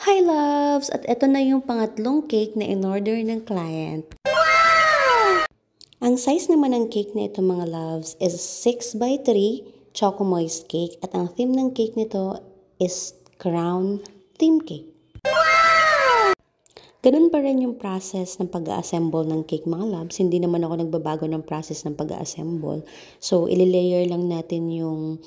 Hi loves! At eto na yung pangatlong cake na in-order ng client. Wow! Ang size naman ng cake na ito mga loves is 6 by 3 Choco Moist Cake at ang theme ng cake nito is Crown Theme Cake. Wow! Ganun pa rin yung process ng pag-assemble ng cake mga loves. Hindi naman ako nagbabago ng process ng pag-assemble. So, ililayer lang natin yung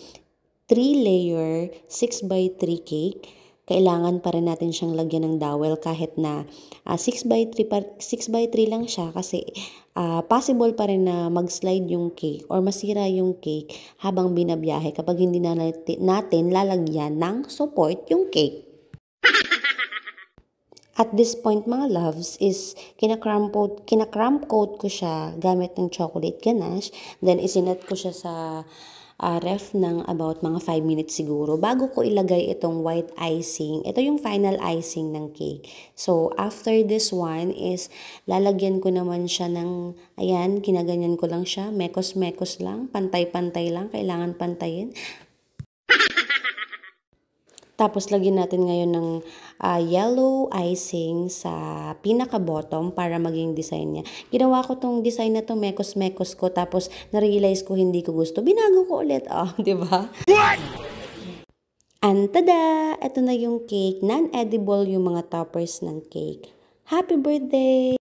3-layer 6 by 3 cake. Kailangan pa rin natin siyang lagyan ng dowel kahit na 6 by 3 lang siya kasi possible pa rin na mag-slide yung cake or masira yung cake habang binabiyahe kapag hindi na natin lalagyan ng support yung cake. At this point mga loves is kinakram coat ko siya gamit ng chocolate ganache. Then isinet ko siya sa ref ng about mga 5 minutes siguro bago ko ilagay itong white icing. Ito yung final icing ng cake. So after this one is lalagyan ko naman siya ng, ayan, ginaganyan ko lang siya. Mekos-mekos lang, pantay-pantay lang, kailangan pantayin. Tapos, lagyan natin ngayon ng yellow icing sa pinaka-bottom para maging design niya. Ginawa ko tong design na to, mekos-mekos ko. Tapos, na-realize ko hindi ko gusto. Binago ko ulit. Oh, di ba? What? And tada! Ito na yung cake. Non-edible yung mga toppers ng cake. Happy birthday!